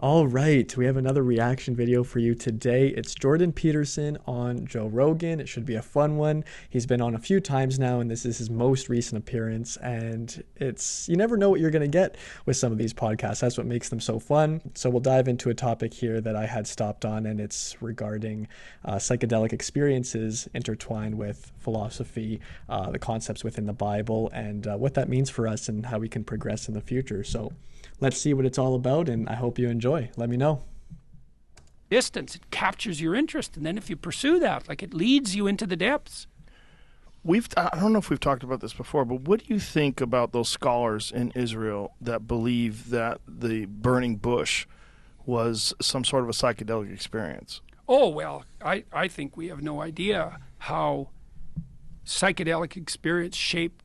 All right, we have another reaction video for you today. It's Jordan Peterson on Joe Rogan. It should be a fun one. He's been on a few times now, and this is his most recent appearance. And you never know what you're going to get with some of these podcasts. That's what makes them so fun. So we'll dive into a topic here that I had stopped on, and it's regarding psychedelic experiences intertwined with philosophy, the concepts within the Bible, and what that means for us and how we can progress in the future. So let's see what it's all about, and I hope you enjoy. Let me know. Distance, it captures your interest, and then if you pursue that, like, it leads you into the depths. I don't know if we've talked about this before, but what do you think about those scholars in Israel that believe that the burning bush was some sort of a psychedelic experience? Oh, well, I think we have no idea how psychedelic experience shaped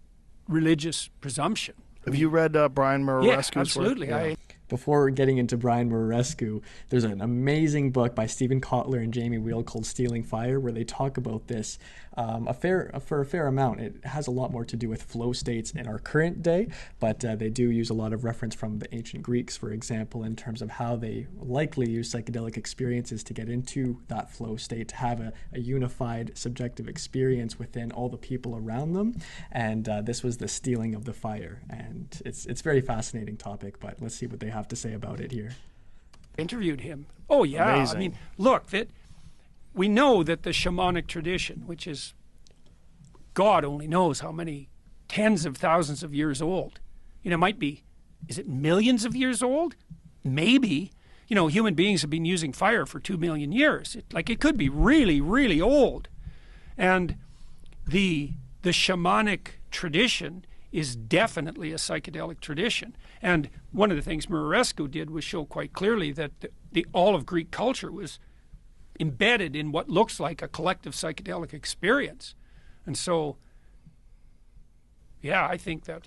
religious presumption. Have you read Brian Muraresku's work? Absolutely. Yeah. Before getting into Brian Muraresku, there's an amazing book by Stephen Kotler and Jamie Wheel called Stealing Fire, where they talk about this for a fair amount. It has a lot more to do with flow states in our current day, but they do use a lot of reference from the ancient Greeks, for example, in terms of how they likely use psychedelic experiences to get into that flow state, to have a unified subjective experience within all the people around them. And this was the stealing of the fire. And it's a very fascinating topic, but let's see what they have to say about it here. Interviewed him. Oh, yeah. Amazing. I mean, look, we know that the shamanic tradition, which is, God only knows how many tens of thousands of years old. Might be, is it millions of years old? Maybe. Human beings have been using fire for 2 million years. It could be really, really old. And the shamanic tradition is definitely a psychedelic tradition. And one of the things Muraresku did was show quite clearly that all of Greek culture was embedded in what looks like a collective psychedelic experience. And so, yeah, I think the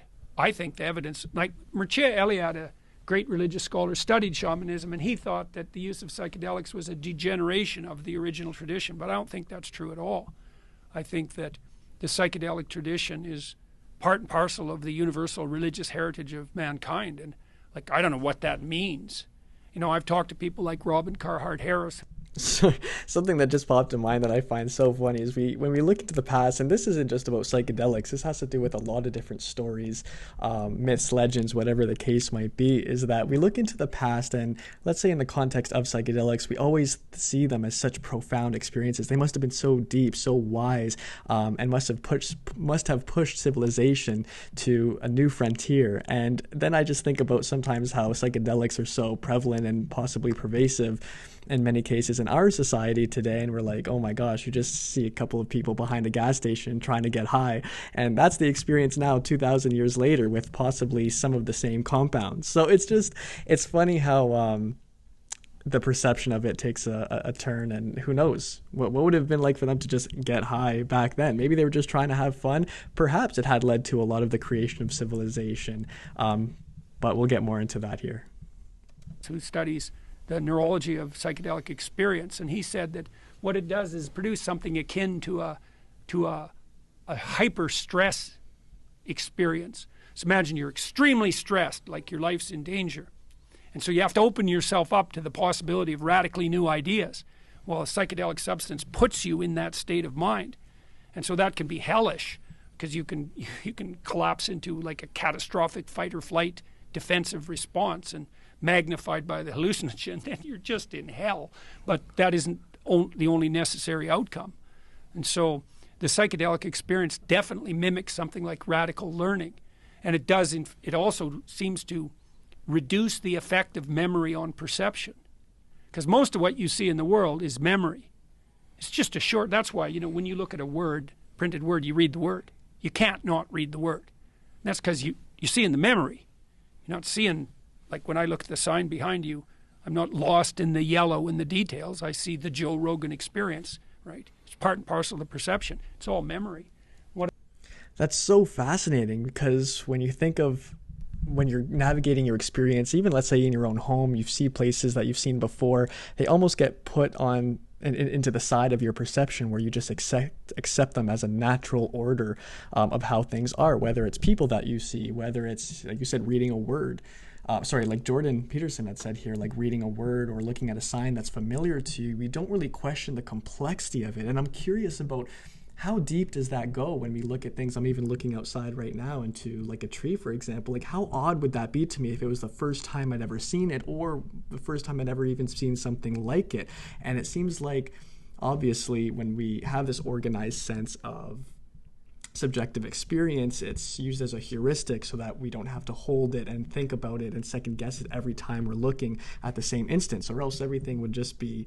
evidence, like Mircea Eliade, a great religious scholar, studied shamanism, and he thought that the use of psychedelics was a degeneration of the original tradition, but I don't think that's true at all. I think that the psychedelic tradition is part and parcel of the universal religious heritage of mankind. And I don't know what that means. I've talked to people like Robin Carhart Harris. Something that just popped in mind that I find so funny is when we look into the past, and this isn't just about psychedelics, this has to do with a lot of different stories, myths, legends, whatever the case might be, is that we look into the past, and let's say in the context of psychedelics, we always see them as such profound experiences. They must have been so deep, so wise, and must have pushed civilization to a new frontier. And then I just think about sometimes how psychedelics are so prevalent and possibly pervasive in many cases in our society today, and we're like, oh my gosh, you just see a couple of people behind a gas station trying to get high, and that's the experience now 2,000 years later with possibly some of the same compounds. So it's funny how the perception of it takes a turn, and who knows what would have been like for them to just get high back then. Maybe they were just trying to have fun. Perhaps it had led to a lot of the creation of civilization, but we'll get more into that here. Who studies the neurology of psychedelic experience, and he said that what it does is produce something akin to a hyper stress experience. So imagine you're extremely stressed, like your life's in danger, and so you have to open yourself up to the possibility of radically new ideas. Well, a psychedelic substance puts you in that state of mind, and so that can be hellish, because you can collapse into like a catastrophic fight or flight defensive response, and magnified by the hallucinogen, then you're just in hell. But that isn't the only necessary outcome. And so the psychedelic experience definitely mimics something like radical learning. And it also seems to reduce the effect of memory on perception. Because most of what you see in the world is memory. It's just that's why, when you look at a printed word, you read the word. You can't not read the word. And that's because you see in the memory. You're not seeing, like when I look at the sign behind you, I'm not lost in the yellow in the details. I see the Joe Rogan Experience, right? It's part and parcel of the perception. It's all memory. That's so fascinating, because when you think of when you're navigating your experience, even let's say in your own home, you see places that you've seen before, they almost get put on into the side of your perception where you just accept them as a natural order of how things are, whether it's people that you see, whether it's, like you said, reading a word. like Jordan Peterson had said here, like reading a word or looking at a sign that's familiar to you, we don't really question the complexity of it. And I'm curious about how deep does that go when we look at things? I'm even looking outside right now into like a tree, for example. Like how odd would that be to me if it was the first time I'd ever seen it, or the first time I'd ever even seen something like it? And it seems like, obviously, when we have this organized sense of subjective experience, it's used as a heuristic so that we don't have to hold it and think about it and second guess it every time we're looking at the same instance, or else everything would just be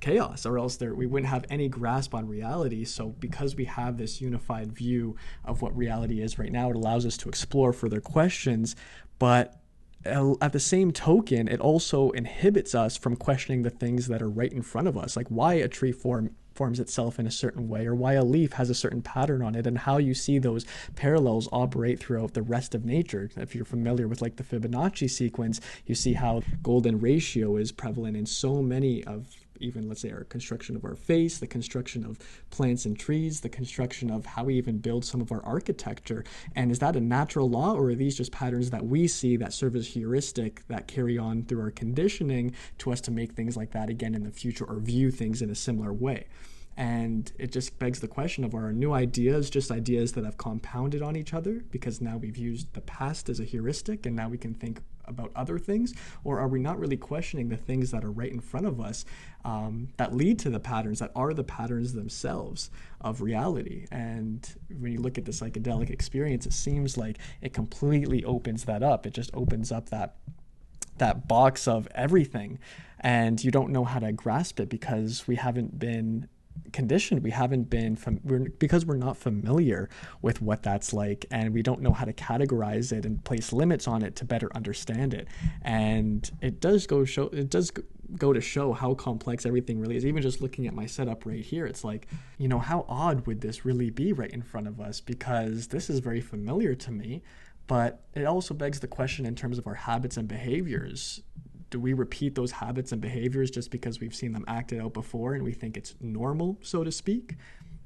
chaos, or else we wouldn't have any grasp on reality. So because we have this unified view of what reality is right now, it allows us to explore further questions, but at the same token, it also inhibits us from questioning the things that are right in front of us, like why a tree forms itself in a certain way, or why a leaf has a certain pattern on it, and how you see those parallels operate throughout the rest of nature. If you're familiar with like the Fibonacci sequence, you see how golden ratio is prevalent in so many of, even let's say, our construction of our face, the construction of plants and trees, the construction of how we even build some of our architecture. And is that a natural law, or are these just patterns that we see that serve as heuristic that carry on through our conditioning to us to make things like that again in the future, or view things in a similar way? And it just begs the question of, are our new ideas just ideas that have compounded on each other because now we've used the past as a heuristic and now we can think about other things? Or are we not really questioning the things that are right in front of us that lead to the patterns, that are the patterns themselves of reality? And when you look at the psychedelic experience, it seems like it completely opens that up. It just opens up that box of everything, and you don't know how to grasp it because we haven't been conditioned. We haven't been because we're not familiar with what that's like, and we don't know how to categorize it and place limits on it to better understand it. And it does go to show how complex everything really is. Even just looking at my setup right here, it's like, how odd would this really be right in front of us, because this is very familiar to me. But it also begs the question in terms of our habits and behaviors. Do we repeat those habits and behaviors just because we've seen them acted out before and we think it's normal, so to speak?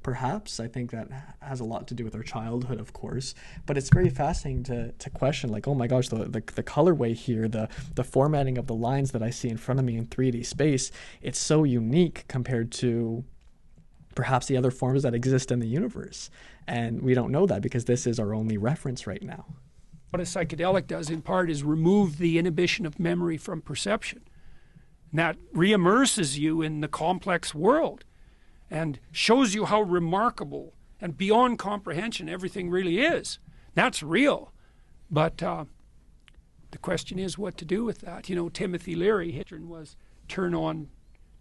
Perhaps. I think that has a lot to do with our childhood, of course. But it's very fascinating to question, like, oh my gosh, the colorway here, the formatting of the lines that I see in front of me in 3D space, it's so unique compared to perhaps the other forms that exist in the universe. And we don't know that because this is our only reference right now. What a psychedelic does, in part, is remove the inhibition of memory from perception. And that re-immerses you in the complex world and shows you how remarkable and beyond comprehension everything really is. That's real. But the question is what to do with that. Timothy Leary was turn on,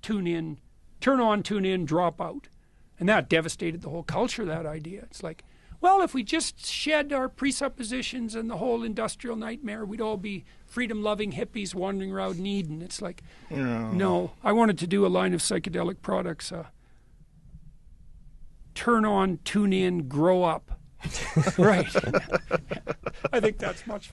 tune in, drop out. And that devastated the whole culture, that idea. It's like, well, if we just shed our presuppositions and the whole industrial nightmare, we'd all be freedom-loving hippies wandering around Eden. It's like, no. I wanted to do a line of psychedelic products. Turn on, tune in, grow up. Right. I think that's much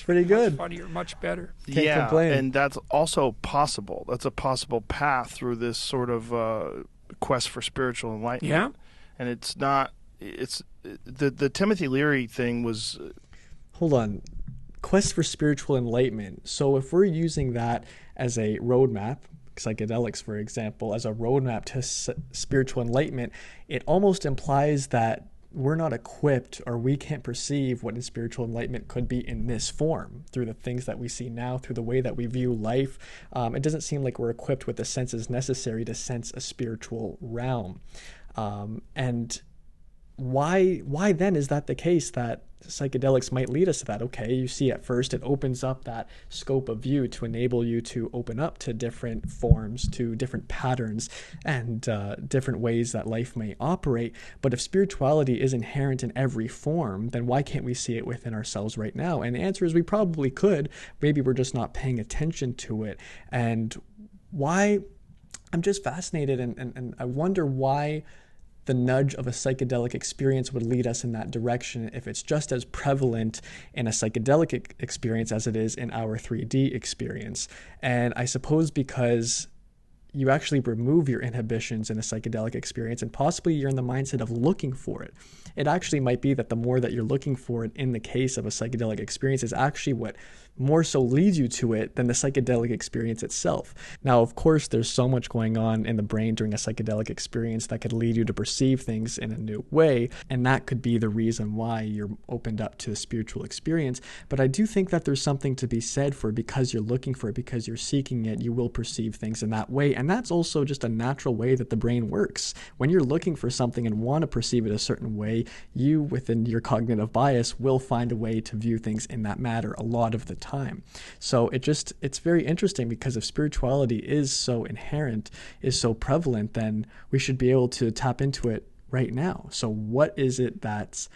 pretty good, much funnier, much better. Can't complain. And that's also possible. That's a possible path through this sort of quest for spiritual enlightenment. Yeah. And it's not. It's the Timothy Leary thing was. Hold on, quest for spiritual enlightenment. So if we're using that as a roadmap, psychedelics, for example, as a roadmap to spiritual enlightenment, it almost implies that we're not equipped, or we can't perceive what spiritual enlightenment could be in this form through the things that we see now, through the way that we view life. It doesn't seem like we're equipped with the senses necessary to sense a spiritual realm. And why then is that the case, that psychedelics might lead us to that? Okay, you see, at first it opens up that scope of view to enable you to open up to different forms, to different patterns, and different ways that life may operate. But if spirituality is inherent in every form, then why can't we see it within ourselves right now? And the answer is we probably could. Maybe we're just not paying attention to it. And why? I'm just fascinated, and I wonder why the nudge of a psychedelic experience would lead us in that direction if it's just as prevalent in a psychedelic experience as it is in our 3D experience. And I suppose because you actually remove your inhibitions in a psychedelic experience, and possibly you're in the mindset of looking for it. It actually might be that the more that you're looking for it in the case of a psychedelic experience is actually what more so leads you to it than the psychedelic experience itself. Now, of course, there's so much going on in the brain during a psychedelic experience that could lead you to perceive things in a new way, and that could be the reason why you're opened up to a spiritual experience. But I do think that there's something to be said for, because you're looking for it, because you're seeking it, you will perceive things in that way. And that's also just a natural way that the brain works. When you're looking for something and want to perceive it a certain way, you, within your cognitive bias, will find a way to view things in that matter a lot of the time. So it's very interesting, because if spirituality is so inherent, is so prevalent, then we should be able to tap into it right now. So what is it that's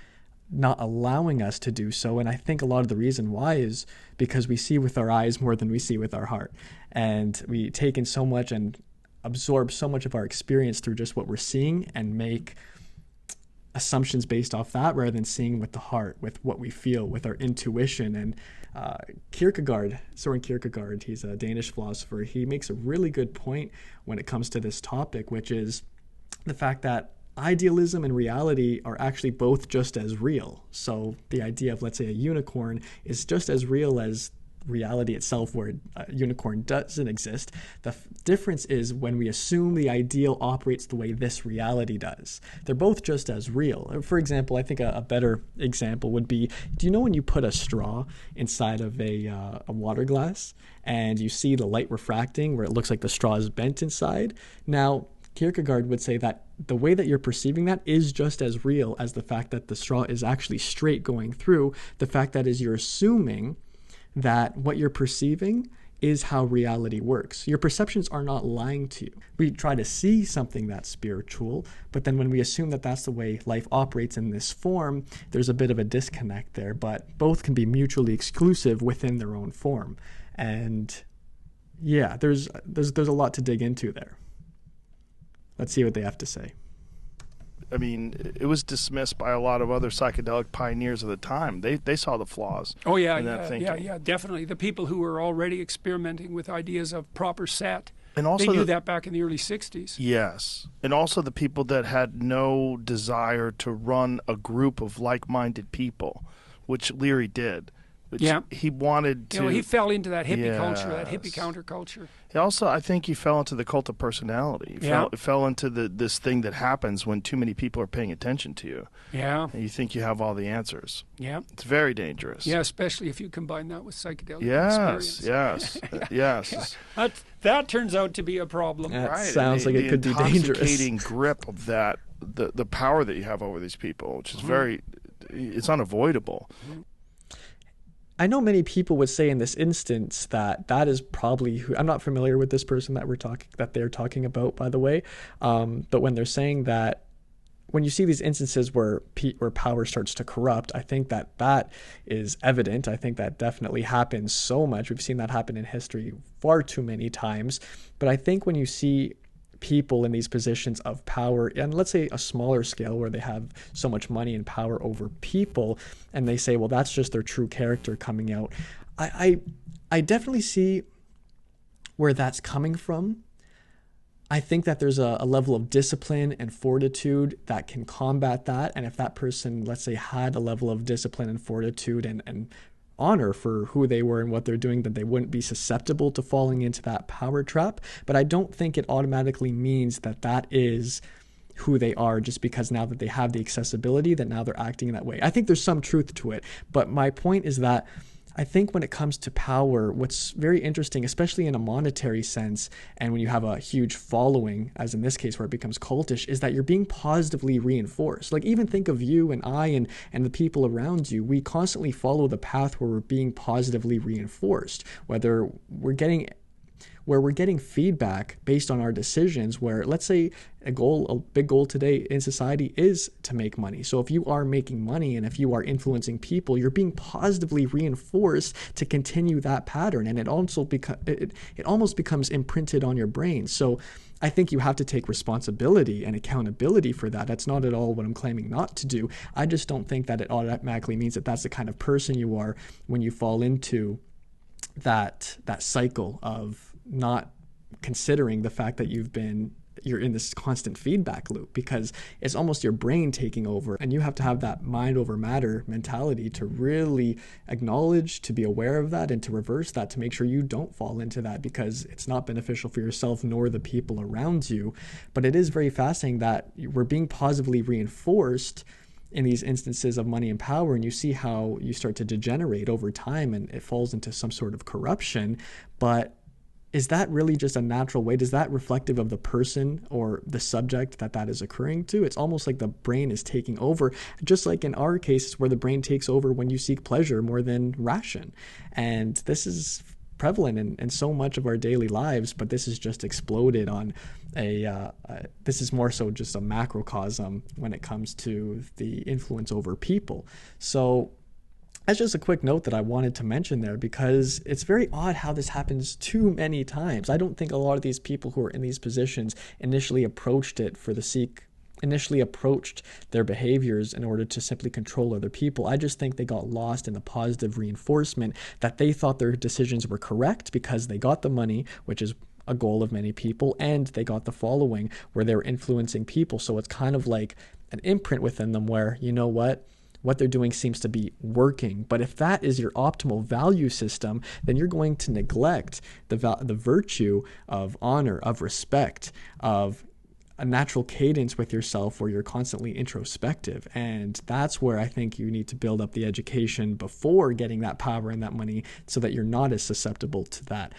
not allowing us to do so? And I think a lot of the reason why is because we see with our eyes more than we see with our heart. And we take in so much and absorb so much of our experience through just what we're seeing and make assumptions based off that, rather than seeing with the heart, with what we feel, with our intuition. And Søren Kierkegaard, he's a Danish philosopher, he makes a really good point when it comes to this topic, which is the fact that idealism and reality are actually both just as real. So the idea of, let's say, a unicorn is just as real as reality itself, where a unicorn doesn't exist. The difference is when we assume the ideal operates the way this reality does. They're both just as real. For example, I think a better example would be, do you know when you put a straw inside of a water glass and you see the light refracting where it looks like the straw is bent inside? Now, Kierkegaard would say that the way that you're perceiving that is just as real as the fact that the straw is actually straight going through. The fact that is you're assuming that what you're perceiving is how reality works. Your perceptions are not lying to you. We try to see something that's spiritual, but then when we assume that that's the way life operates in this form, there's a bit of a disconnect there, but both can be mutually exclusive within their own form. And yeah, there's a lot to dig into there. Let's see what they have to say. I mean, it was dismissed by a lot of other psychedelic pioneers of the time. They saw the flaws. Oh yeah, in that thinking. yeah, definitely. The people who were already experimenting with ideas of proper set, and also they knew that back in the early '60s. Yes, and also the people that had no desire to run a group of like-minded people, which Leary did. Yeah, he wanted to. He fell into that hippie culture, that hippie counterculture. He also, I think, he fell into the cult of personality. He fell into this thing that happens when too many people are paying attention to you. Yeah, and you think you have all the answers. Yeah, it's very dangerous. Yeah, especially if you combine that with psychedelic experience. Yes. That turns out to be a problem. That right. sounds like it could be dangerous. The intoxicating grip of that, the power that you have over these people, which is it's unavoidable. Mm-hmm. I know many people would say in this instance that is probably who. I'm not familiar with this person that they're talking about, by the way. But when they're saying that, when you see these instances where power starts to corrupt, I think that is evident. I think that definitely happens so much. We've seen that happen in history far too many times. But I think when you see people in these positions of power, and let's say a smaller scale where they have so much money and power over people, and they say, well, that's just their true character coming out. I definitely see where that's coming from. I think that there's a level of discipline and fortitude that can combat that. And if that person, let's say, had a level of discipline and fortitude and honor for who they were and what they're doing, then they wouldn't be susceptible to falling into that power trap. But I don't think it automatically means that is who they are, just because now that they have the accessibility, that now they're acting in that way. I think there's some truth to it. But my point is that I think when it comes to power, what's very interesting, especially in a monetary sense, and when you have a huge following, as in this case where it becomes cultish, is that you're being positively reinforced. Like, even think of you and I and the people around you. We constantly follow the path where we're being positively reinforced, whether we're getting feedback based on our decisions, where, let's say, a big goal today in society is to make money. So if you are making money and if you are influencing people, you're being positively reinforced to continue that pattern. And it almost becomes imprinted on your brain. So I think you have to take responsibility and accountability for that. That's not at all what I'm claiming not to do. I just don't think that it automatically means that that's the kind of person you are when you fall into that cycle of not considering the fact that you're in this constant feedback loop, because it's almost your brain taking over, and you have to have that mind over matter mentality to really acknowledge, to be aware of that, and to reverse that, to make sure you don't fall into that, because it's not beneficial for yourself nor the people around you. But it is very fascinating that we're being positively reinforced in these instances of money and power, and you see how you start to degenerate over time and it falls into some sort of corruption. But is that really just a natural way? Is that reflective of the person or the subject that is occurring to? It's almost like the brain is taking over, just like in our cases where the brain takes over when you seek pleasure more than ration. And this is prevalent in so much of our daily lives, but this has just exploded on this is more so just a macrocosm when it comes to the influence over people. So that's just a quick note that I wanted to mention there, because it's very odd how this happens too many times. I don't think a lot of these people who are in these positions initially approached their behaviors in order to simply control other people. I just think they got lost in the positive reinforcement that they thought their decisions were correct because they got the money, which is a goal of many people, and they got the following where they're influencing people. So it's kind of like an imprint within them where, you know what they're doing seems to be working. But if that is your optimal value system, then you're going to neglect the virtue of honor, of respect, of a natural cadence with yourself where you're constantly introspective. And that's where I think you need to build up the education before getting that power and that money so that you're not as susceptible to that.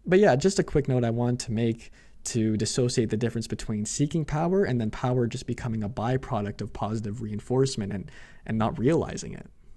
But yeah, just a quick note I wanted to make to dissociate the difference between seeking power and then power just becoming a byproduct of positive reinforcement and not realizing it.